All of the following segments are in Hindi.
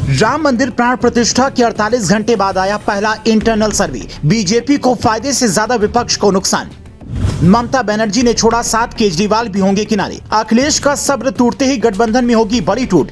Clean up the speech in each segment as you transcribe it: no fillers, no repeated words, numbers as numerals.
राम मंदिर प्राण प्रतिष्ठा के 48 घंटे बाद आया पहला इंटरनल सर्वे। बीजेपी को फायदे से ज्यादा विपक्ष को नुकसान। ममता बनर्जी ने छोड़ा साथ, केजरीवाल भी होंगे किनारे। अखिलेश का सब्र टूटते ही गठबंधन में होगी बड़ी टूट।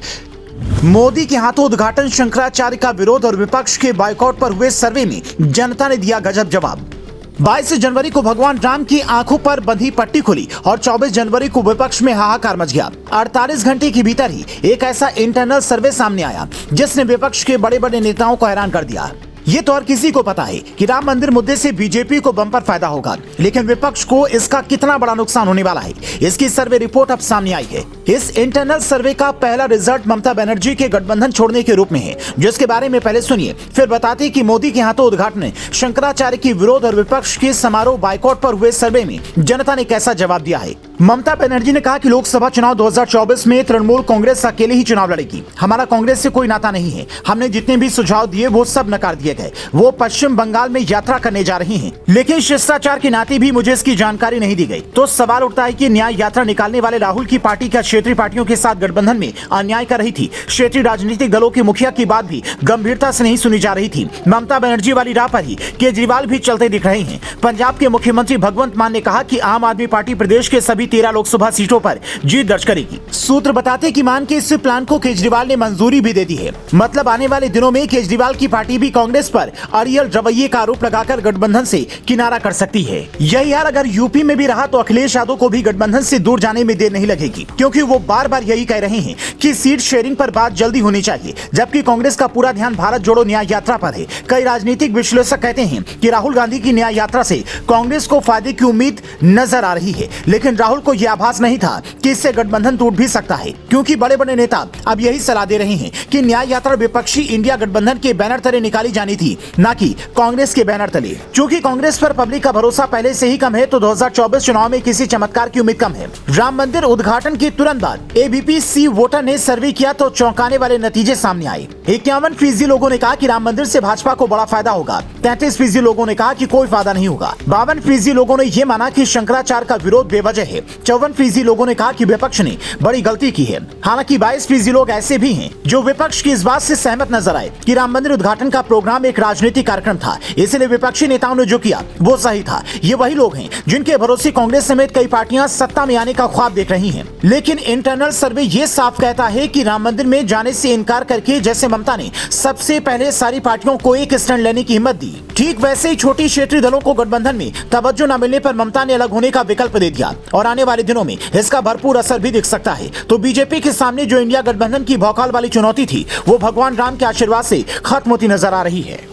मोदी के हाथों उद्घाटन, शंकराचार्य का विरोध और विपक्ष के बायकॉट पर हुए सर्वे में जनता ने दिया गजब जवाब। 22 जनवरी को भगवान राम की आंखों पर बंधी पट्टी खुली और 24 जनवरी को विपक्ष में हाहाकार मच गया। 48 घंटे के भीतर ही एक ऐसा इंटरनल सर्वे सामने आया जिसने विपक्ष के बड़े बड़े नेताओं को हैरान कर दिया। ये तो हर किसी को पता है कि राम मंदिर मुद्दे से बीजेपी को बम्पर फायदा होगा, लेकिन विपक्ष को इसका कितना बड़ा नुकसान होने वाला है, इसकी सर्वे रिपोर्ट अब सामने आई है। इस इंटरनल सर्वे का पहला रिजल्ट ममता बनर्जी के गठबंधन छोड़ने के रूप में है, जिसके बारे में पहले सुनिए, फिर बताते कि मोदी के हाथों उद्घाटन, शंकराचार्य की विरोध और विपक्ष के समारोह बायकॉट पर हुए सर्वे में जनता ने कैसा जवाब दिया है। ममता बनर्जी ने कहा कि लोकसभा चुनाव 2024 में तृणमूल कांग्रेस अकेले ही चुनाव लड़ेगी। हमारा कांग्रेस से कोई नाता नहीं है। हमने जितने भी सुझाव दिए वो सब नकार दिए गए। वो पश्चिम बंगाल में यात्रा करने जा रही हैं, लेकिन शिष्टाचार के नाते भी मुझे इसकी जानकारी नहीं दी गई। तो सवाल उठता है कि न्याय यात्रा निकालने वाले राहुल की पार्टी क्या क्षेत्रीय पार्टियों के साथ गठबंधन में अन्याय कर रही थी? क्षेत्रीय राजनीतिक दलों के मुखिया की बात भी गंभीरता से नहीं सुनी जा रही थी। ममता बनर्जी वाली राह पर ही केजरीवाल भी चलते दिख रहे हैं। पंजाब के मुख्यमंत्री भगवंत मान ने कहा कि आम आदमी पार्टी प्रदेश के सभी 13 लोकसभा सीटों पर जीत दर्ज करेगी। सूत्र बताते कि मान के इस प्लान को केजरीवाल ने मंजूरी भी दे दी है। मतलब आने वाले दिनों में केजरीवाल की पार्टी भी कांग्रेस पर अड़ियल रवैये का आरोप लगाकर गठबंधन से किनारा कर सकती है। यही हाल अगर यूपी में भी रहा तो अखिलेश यादव को भी गठबंधन से दूर जाने में देर नहीं लगेगी, क्योंकि वो बार बार यही कह रहे हैं कि सीट शेयरिंग पर बात जल्दी होनी चाहिए, जबकि कांग्रेस का पूरा ध्यान भारत जोड़ो न्याय यात्रा पर है। कई राजनीतिक विश्लेषक कहते हैं कि राहुल गांधी की न्याय यात्रा से कांग्रेस को फायदे की उम्मीद नजर आ रही है, लेकिन राहुल को यह आभास नहीं था कि इससे गठबंधन टूट भी सकता है, क्योंकि बड़े बड़े नेता अब यही सलाह दे रहे हैं कि न्याय यात्रा विपक्षी इंडिया गठबंधन के बैनर तले निकाली जानी थी, न कि कांग्रेस के बैनर तले। चूंकि कांग्रेस पर पब्लिक का भरोसा पहले से ही कम है, तो 2024 चुनाव में किसी चमत्कार की उम्मीद कम है। राम मंदिर उद्घाटन के तुरंत बाद एबीपी वोटर ने सर्वे किया तो चौंकाने वाले नतीजे सामने आए। 51% लोगों ने कहा कि राम मंदिर से भाजपा को बड़ा फायदा होगा। 33% लोगों ने कहा कि कोई फायदा नहीं होगा। 52% लोगों ने यह माना कि शंकराचार्य का विरोध बेवजह है। 54% लोगों ने कहा कि विपक्ष ने बड़ी गलती की है। हालांकि 22% लोग ऐसे भी हैं जो विपक्ष की इस बात से सहमत नजर आए कि राम मंदिर उद्घाटन का प्रोग्राम एक राजनीतिक कार्यक्रम था, इसलिए विपक्षी नेताओं ने जो किया वो सही था। ये वही लोग हैं जिनके भरोसे कांग्रेस समेत कई पार्टियां सत्ता में आने का ख्वाब देख रही हैं। लेकिन इंटरनल सर्वे ये साफ कहता है कि राम मंदिर में जाने से इनकार करके जैसे ममता ने सबसे पहले सारी पार्टियों को एक स्टैंड लेने की हिम्मत दी, ठीक वैसे ही छोटी क्षेत्रीय दलों को गठबंधन में तवज्जो न मिलने पर ममता ने अलग होने का विकल्प दे दिया और आने वाले दिनों में इसका भरपूर असर भी दिख सकता है। तो बीजेपी के सामने जो इंडिया गठबंधन की भौकाल वाली चुनौती थी, वो भगवान राम के आशीर्वाद से खत्म होती नजर आ रही है।